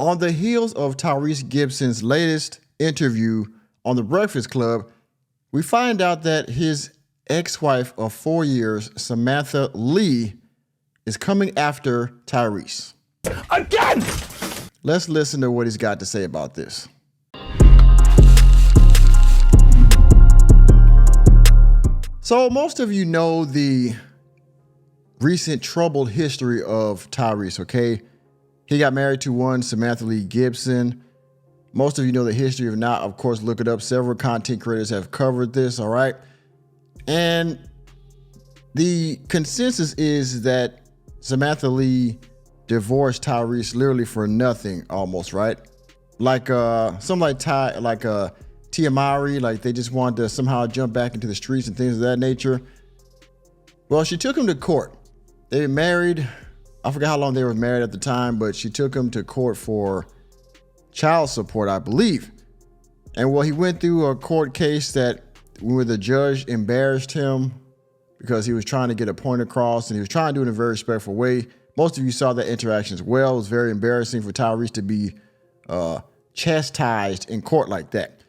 On the heels of Tyrese Gibson's latest interview on The Breakfast Club, we find out that his ex-wife of 4 years, Samantha Lee, is coming after Tyrese. Again! Let's listen to what he's got to say about this. So most of you know the recent troubled history of Tyrese, okay? He got married to one Samantha Lee Gibson. Most of you know the history. If not, of course, look it up. Several content creators have covered this, all right? And the consensus is that Samantha Lee divorced Tyrese literally for nothing, almost, right? Like something like Tiamari, like they just wanted to somehow jump back into the streets and things of that nature. Well, she took him to court. They were married. I forgot how long they were married at the time, but she took him to court for child support, I believe. And well, he went through a court case that where the judge embarrassed him because he was trying to get a point across and he was trying to do it in a very respectful way. Most of you saw that interaction as well. It was very embarrassing for Tyrese to be chastised in court like that.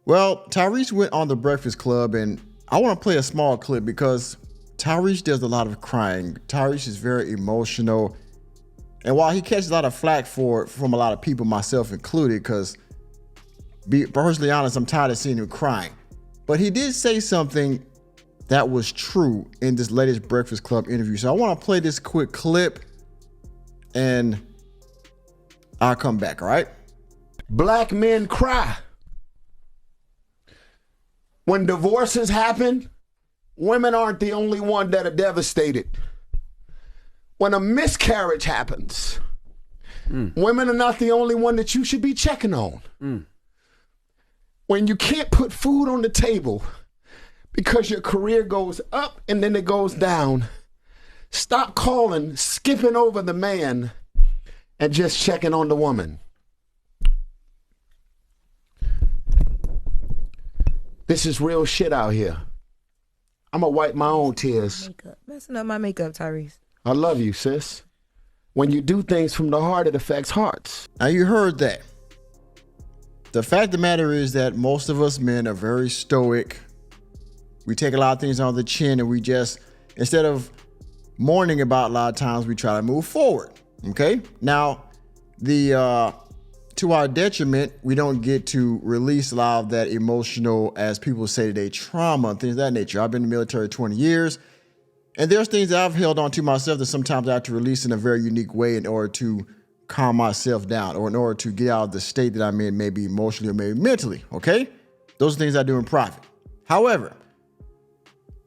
Well, Tyrese went on The Breakfast Club, and I want to play a small clip because Tyrese does a lot of crying. Tyrese is very emotional. And while he catches a lot of flack for it from a lot of people, myself included, because be personally honest, I'm tired of seeing him crying. But he did say something that was true in this latest Breakfast Club interview. So I want to play this quick clip and I'll come back, all right? Black men cry. When divorces happen, women aren't the only one that are devastated. When a miscarriage happens, women are not the only one that you should be checking on. When you can't put food on the table because your career goes up and then it goes down, stop calling, skipping over the man, and just checking on the woman. This is real shit out here. I'm gonna wipe my own tears. Messing up my makeup, Tyrese. I love you, sis. When you do things from the heart, it affects hearts. Now you heard that. The fact of the matter is that most of us men are very stoic. We take a lot of things on the chin and we just, instead of mourning about a lot of times, we try to move forward, okay? Now, to our detriment, we don't get to release a lot of that emotional, as people say today, trauma and things of that nature. I've been in the military 20 years, and there's things that I've held on to myself that sometimes I have to release in a very unique way in order to calm myself down or in order to get out of the state that I'm in, maybe emotionally or maybe mentally, okay? Those are things I do in private. However,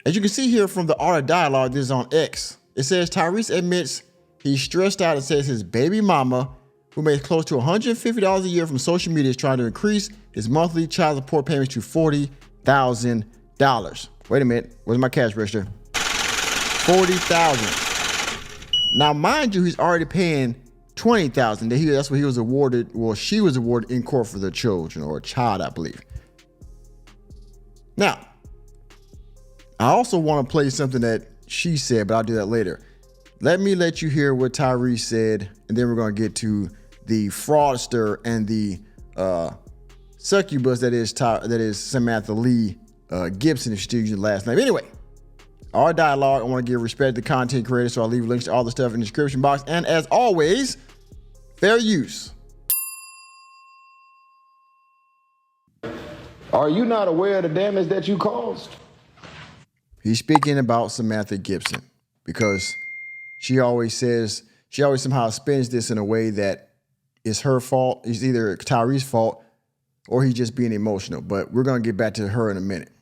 as you can see here from the Art of Dialogue, this is on X. It says Tyrese admits he's stressed out and says his baby mama, who makes close to $150 a year from social media, is trying to increase his monthly child support payments to $40,000. Wait a minute, where's my cash register? $40,000. Now, mind you, he's already paying $20,000. That's what he was awarded. Well, she was awarded in court for the children or a child, I believe. Now, I also want to play something that she said, but I'll do that later. Let me let you hear what Tyrese said, and then we're going to get to the fraudster and the succubus that is Samantha Lee Gibson, if she used the last name. Anyway, our dialogue, I want to give respect to the content creators, so I'll leave links to all the stuff in the description box. And as always, fair use. Are you not aware of the damage that you caused? He's speaking about Samantha Gibson because she always somehow spins this in a way that it's her fault. It's either Tyrese's fault or he's just being emotional. But we're going to get back to her in a minute.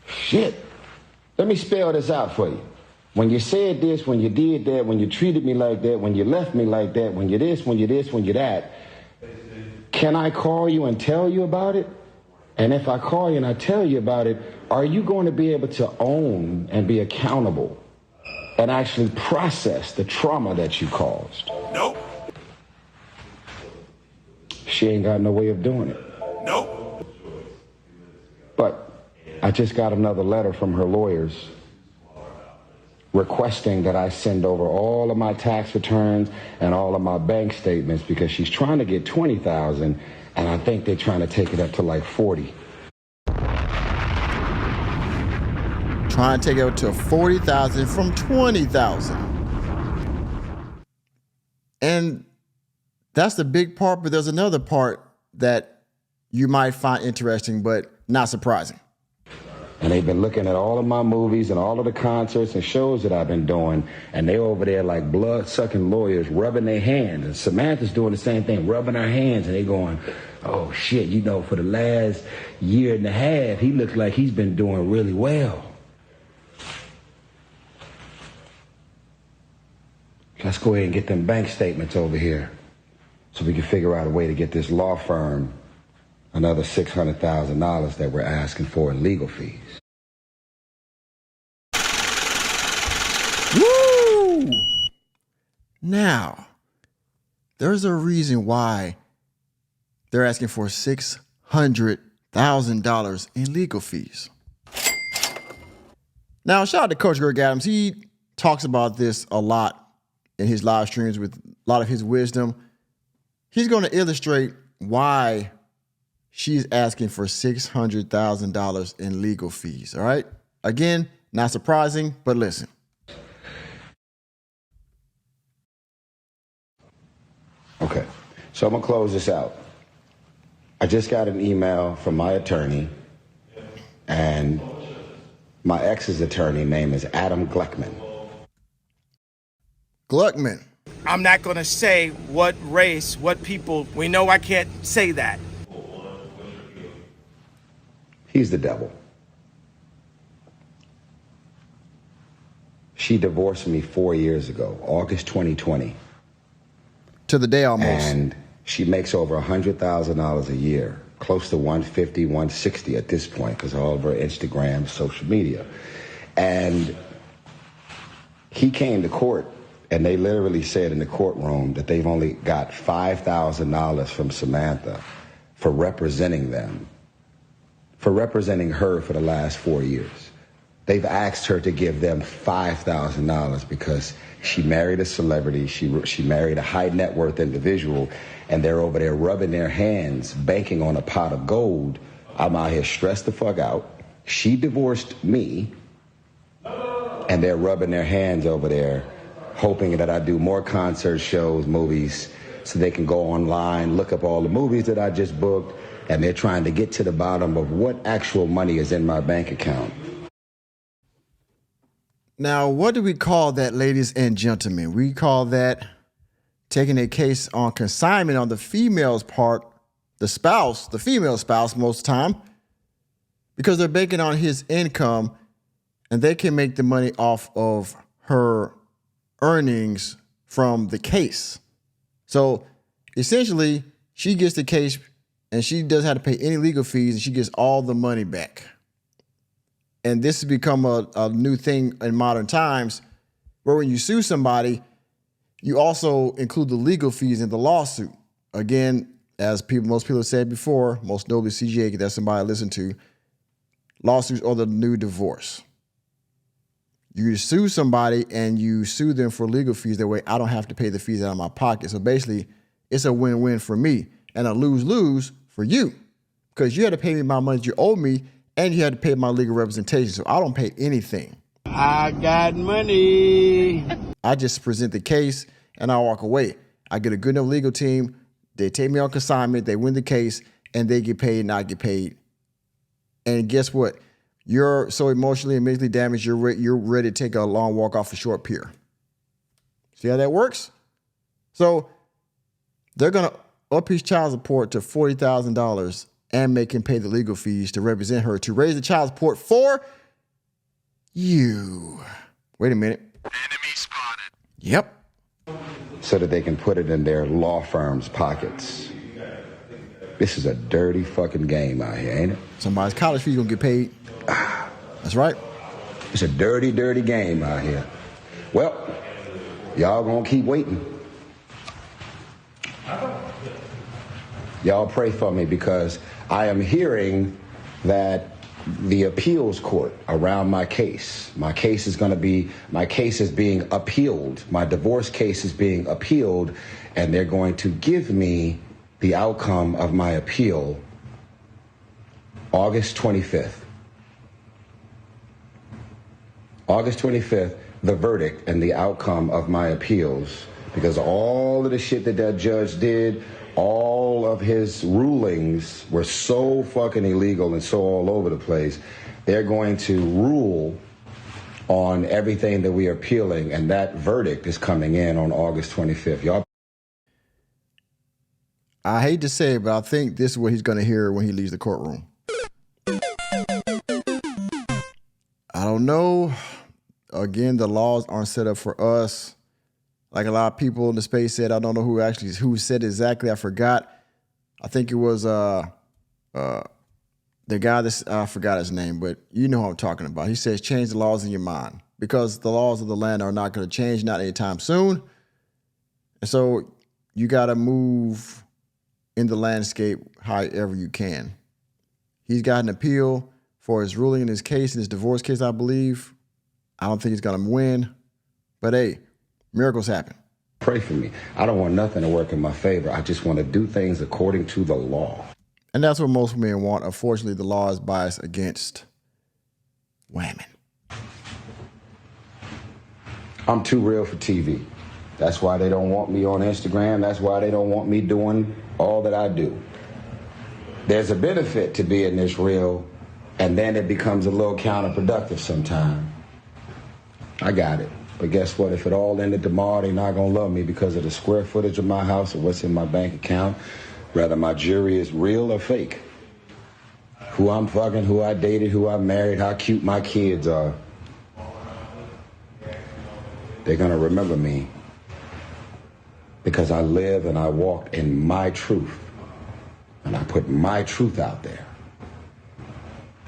Shit. Let me spell this out for you. When you said this, when you did that, when you treated me like that, when you left me like that, when you this, when you this, when you that, can I call you and tell you about it? And if I call you and I tell you about it, are you going to be able to own and be accountable and actually process the trauma that you caused? Nope. She ain't got no way of doing it. Nope. But I just got another letter from her lawyers requesting that I send over all of my tax returns and all of my bank statements because she's trying to get $20,000, and I think they're trying to take it up to like 40. Trying to take it up to 40,000 from 20,000. And that's the big part, but there's another part that you might find interesting, but not surprising. And they've been looking at all of my movies and all of the concerts and shows that I've been doing, and they're over there like blood-sucking lawyers rubbing their hands. And Samantha's doing the same thing, rubbing her hands, and they going, oh, shit, you know, for the last year and a half, he looks like he's been doing really well. Let's go ahead and get them bank statements over here so we can figure out a way to get this law firm another $600,000 that we're asking for in legal fees. Woo! Now, there's a reason why they're asking for $600,000 in legal fees. Now, shout out to Coach Greg Adams. He talks about this a lot in his live streams with a lot of his wisdom. He's going to illustrate why she's asking for $600,000 in legal fees, all right? Again, not surprising, but listen. Okay, so I'm going to close this out. I just got an email from my attorney, and my ex's attorney name is Adam Gluckman. Gluckman. I'm not going to say what race, what people. We know I can't say that. He's the devil. She divorced me 4 years ago, August 2020. To the day almost. And she makes over $100,000 a year, close to 150, 160 at this point because of all of her Instagram, social media. And he came to court, and they literally said in the courtroom that they've only got $5,000 from Samantha for representing them, for representing her for the last 4 years. They've asked her to give them $5,000 because she married a celebrity, she married a high net worth individual, and they're over there rubbing their hands, banking on a pot of gold. I'm out here stressed the fuck out. She divorced me, and they're rubbing their hands over there, hoping that I do more concert shows, movies, so they can go online, look up all the movies that I just booked, and they're trying to get to the bottom of what actual money is in my bank account. Now, what do we call that, ladies and gentlemen? We call that taking a case on consignment on the female's part, the spouse, the female spouse most of the time, because they're banking on his income and they can make the money off of her earnings from the case. So essentially, she gets the case and she doesn't have to pay any legal fees and she gets all the money back. And this has become a new thing in modern times where when you sue somebody, you also include the legal fees in the lawsuit. Again, as most people have said before, most notably CGA, that's somebody I listen to, lawsuits are the new divorce. You sue somebody and you sue them for legal fees. That way I don't have to pay the fees out of my pocket. So basically, it's a win-win for me and a lose-lose for you because you had to pay me my money you owe me and you had to pay my legal representation. So I don't pay anything. I got money. I just present the case and I walk away. I get a good enough legal team. They take me on consignment. They win the case and they get paid and I get paid. And guess what? You're so emotionally and mentally damaged, you're ready to take a long walk off a short pier. See how that works? So they're going to up his child support to $40,000 and make him pay the legal fees to represent her to raise the child support for you. Wait a minute. Enemy spotted. Yep. So that they can put it in their law firm's pockets. This is a dirty fucking game out here, ain't it? Somebody's college fee gonna get paid. That's right. It's a dirty, dirty game out here. Well, y'all gonna keep waiting. Y'all pray for me because I am hearing that the appeals court around my case. My case is being appealed. My divorce case is being appealed, and they're going to give me the outcome of my appeal August 25th. August 25th, the verdict and the outcome of my appeals, because all of the shit that judge did, all of his rulings were so fucking illegal and so all over the place. They're going to rule on everything that we are appealing, and that verdict is coming in on August 25th. Y'all. I hate to say it, but I think this is what he's going to hear when he leaves the courtroom. I don't know. Again, the laws aren't set up for us. Like a lot of people in the space said, I don't know who said exactly. I forgot. I think it was the guy that I forgot his name, but you know who I'm talking about. He says, change the laws in your mind, because the laws of the land are not going to change, not anytime soon. And so you got to move in the landscape however you can. He's got an appeal for his ruling in his case, in his divorce case, I believe. I don't think he's going to win, but hey, miracles happen. Pray for me. I don't want nothing to work in my favor. I just want to do things according to the law. And that's what most men want. Unfortunately, the law is biased against women. I'm too real for TV. That's why they don't want me on Instagram. That's why they don't want me doing all that I do. There's a benefit to being this real, and then it becomes a little counterproductive sometimes. I got it. But guess what? If it all ended tomorrow, they're not going to love me because of the square footage of my house or what's in my bank account. Whether my jury is real or fake. Who I'm fucking, who I dated, who I married, how cute my kids are. They're going to remember me because I live and I walked in my truth. And I put my truth out there.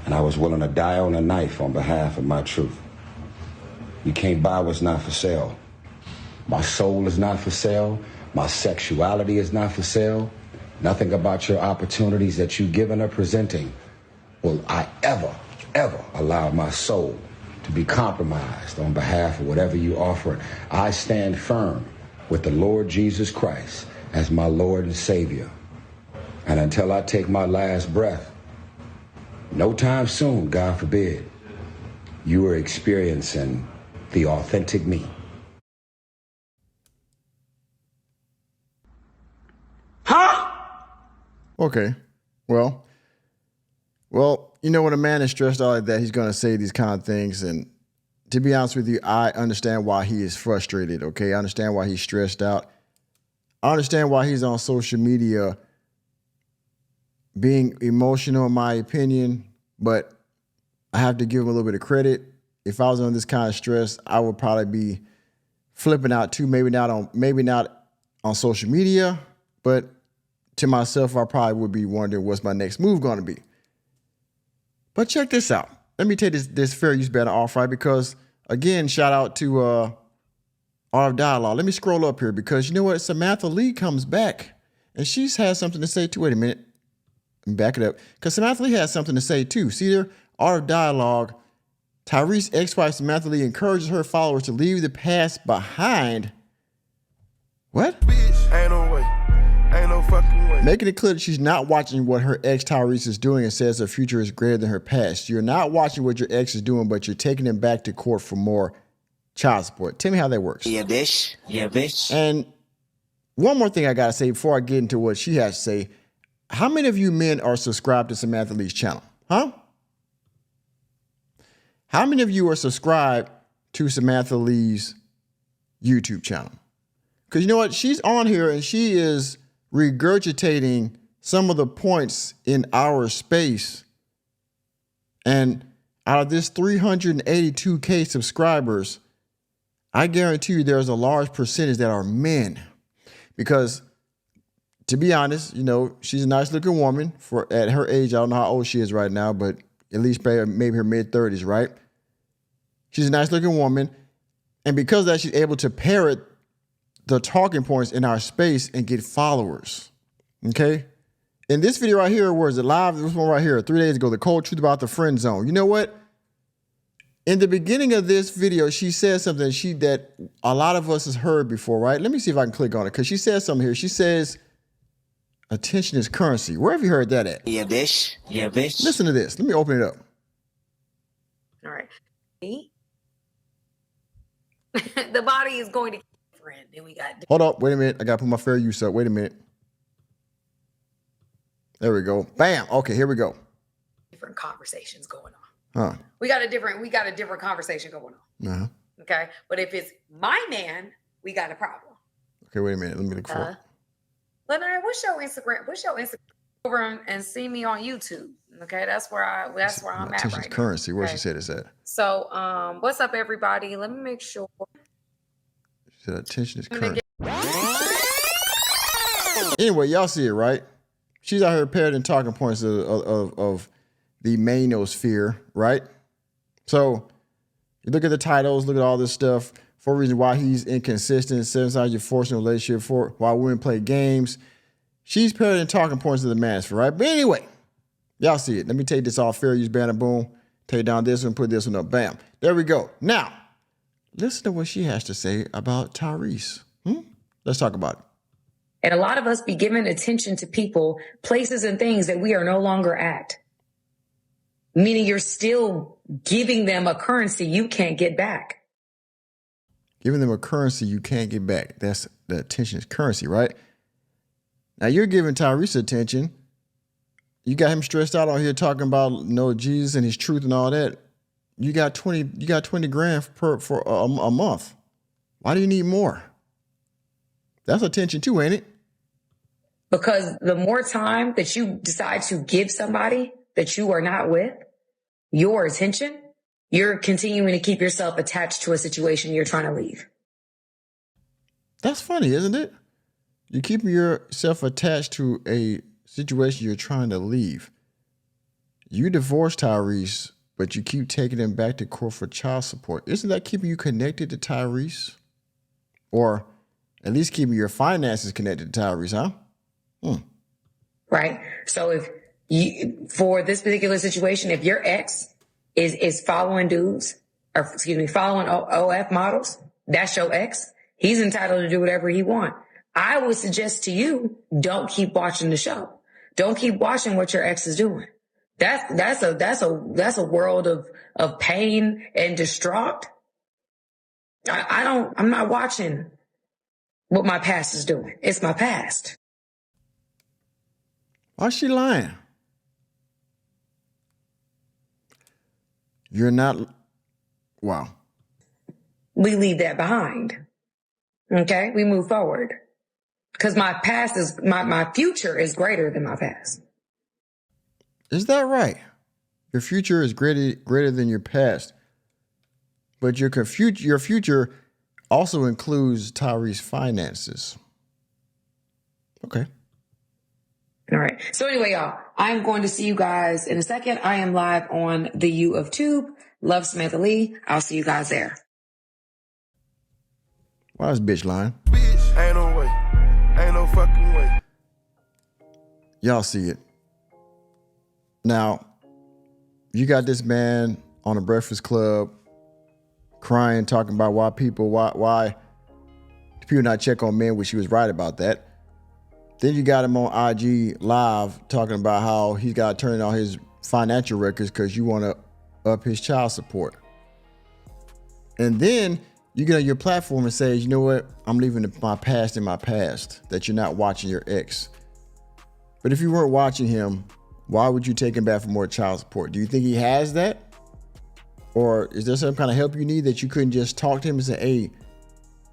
And I was willing to die on a knife on behalf of my truth. You can't buy what's not for sale. My soul is not for sale. My sexuality is not for sale. Nothing about your opportunities that you given or presenting will I ever allow my soul to be compromised on behalf of whatever you offer. I stand firm with the Lord Jesus Christ as my Lord and Savior. And until I take my last breath, no time soon, God forbid, you are experiencing the authentic me. Huh? Okay. Well, you know, when a man is stressed out like that, he's going to say these kind of things. And to be honest with you, I understand why he is frustrated, okay? I understand why he's stressed out. I understand why he's on social media being emotional, in my opinion, but I have to give him a little bit of credit. If I was under this kind of stress, I would probably be flipping out too. Maybe not on social media, but to myself, I probably would be wondering what's my next move going to be. But check this out. Let me take this fair use banner off, right? Because again, shout out to Art of Dialogue. Let me scroll up here because you know what? Samantha Lee comes back and she's has something to say too. Wait a minute. Let me back it up. Because Samantha Lee has something to say too. See there? Art of Dialogue. Tyrese ex-wife Samantha Lee encourages her followers to leave the past behind. What? Bitch, ain't no way. Ain't no fucking way. Making it clear that she's not watching what her ex Tyrese is doing and says her future is greater than her past. You're not watching what your ex is doing, but you're taking him back to court for more child support. Tell me how that works. Yeah, bitch. Yeah, bitch. And one more thing I got to say before I get into what she has to say. How many of you men are subscribed to Samantha Lee's channel? Huh? How many of you are subscribed to Samantha Lee's YouTube channel? Because you know what? She's on here and she is regurgitating some of the points in our space. And out of this 382K subscribers, I guarantee you there's a large percentage that are men. Because to be honest, you know, she's a nice looking woman at her age. I don't know how old she is right now, but at least maybe her mid-30s, right? She's a nice looking woman. And because of that, she's able to parrot the talking points in our space and get followers. Okay? In this video right here, where is it live? This one right here, 3 days ago, the cold truth about the friend zone. You know what? In the beginning of this video, she said something that a lot of us has heard before, right? Let me see if I can click on it, because she says something here. She says, attention is currency. Where have you heard that at? Yeah, bitch. Yeah, bitch. Listen to this. Let me open it up. All right. The body is going to keep a friend. Then we got Hold up. Wait a minute. I got to put my fair use up. Wait a minute. There we go. Bam. Okay, here we go. different conversations going on. Huh. We got a different conversation going on. Uh-huh. Okay. But if it's my man, we got a problem. Okay, wait a minute. Let me look for it. Lenore, what's your Instagram? Over and see me on YouTube. Okay, that's where I'm at right now. Currency. Where okay. she said it's at. So, what's up, everybody? Let me make sure. She said attention is currency. Anyway, y'all see it, right? She's out here parroting talking points of the manosphere, right? So you look at the titles, look at all this stuff. 4 reasons why he's inconsistent. 7 signs you're forcing a relationship. 4 why women play games. She's parroting talking points of the manosphere, right? But anyway, y'all see it. Let me take this off. Fair use, banner, boom. Take down this one, put this one up. Bam. There we go. Now, listen to what she has to say about Tyrese. Let's talk about it. And a lot of us be giving attention to people, places, and things that we are no longer at. Meaning you're still giving them a currency you can't get back. Giving them a currency you can't get back. That's the attention is currency, right? Now you're giving Tyrese attention. You got him stressed out on here talking about Jesus and his truth and all that. You got 20 grand for a month. Why do you need more? That's attention too, ain't it? Because the more time that you decide to give somebody that you are not with, your attention, you're continuing to keep yourself attached to a situation you're trying to leave. That's funny, isn't it? You keep yourself attached to a situation you're trying to leave. You divorced Tyrese, but you keep taking him back to court for child support. Isn't that keeping you connected to Tyrese? Or at least keeping your finances connected to Tyrese, huh? Right. So if you, for this particular situation, if your ex is following dudes, or following OF models, that's your ex. He's entitled to do whatever he wants. I would suggest to you, don't keep watching the show. Don't keep watching what your ex is doing. That's a world of pain and distraught. I'm not watching what my past is doing. It's my past. Why's she lying? You're not. Wow. We leave that behind. Okay? We move forward. Because my past is, my future is greater than my past. Is that right? Your future is greater than your past. But your future also includes Tyrese's finances. Okay. All right. So anyway, y'all, I'm going to see you guys in a second. I am live on the U of Tube. Love Samantha Lee. I'll see you guys there. Why is bitch lying? Bitch, ain't no way. Ain't no fucking way. Y'all see it. Now, you got this man on the Breakfast Club crying, talking about why people not check on men, which he was right about that. Then you got him on IG Live talking about how he's got to turn in all his financial records because you want to up his child support. And then you get on your platform and say, you know what? I'm leaving my past in my past, that you're not watching your ex. But if you weren't watching him, why would you take him back for more child support? Do you think he has that? Or is there some kind of help you need that you couldn't just talk to him and say, hey,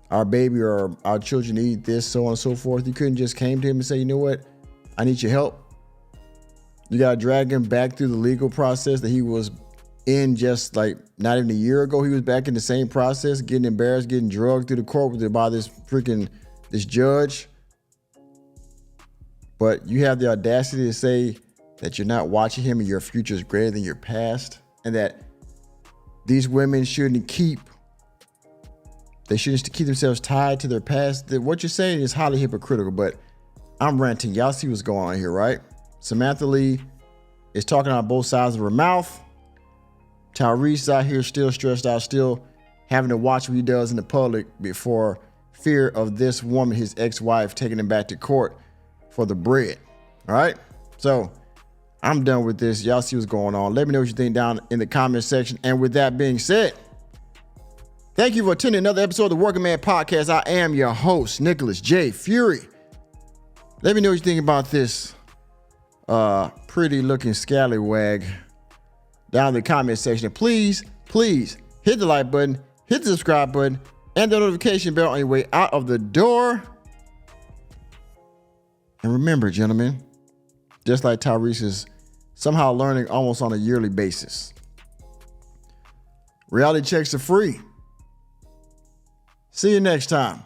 our baby or our children need this, so on and so forth? You couldn't just came to him and say, you know what? I need your help. You got to drag him back through the legal process that he was in just like not even a year ago. He was back in the same process, getting embarrassed, getting drugged through the court by this judge. But you have the audacity to say that you're not watching him and your future is greater than your past, and that these women shouldn't keep themselves tied to their past. What you're saying is highly hypocritical, but I'm ranting. Y'all see what's going on here, right? Samantha Lee is talking out both sides of her mouth. Tyrese is out here still stressed out, still having to watch what he does in the public before fear of this woman, his ex-wife, taking him back to court for the bread. All right? So I'm done with this. Y'all see what's going on. Let me know what you think down in the comment section. And with that being said, thank you for attending another episode of the Working Man Podcast. I am your host, Nicholas J. Fury. Let me know what you think about this pretty looking scallywag down in the comment section. Please hit the like button, hit the subscribe button, and the notification bell on your way out of the door. And remember, gentlemen, just like Tyrese is somehow learning almost on a yearly basis, reality checks are free. See you next time.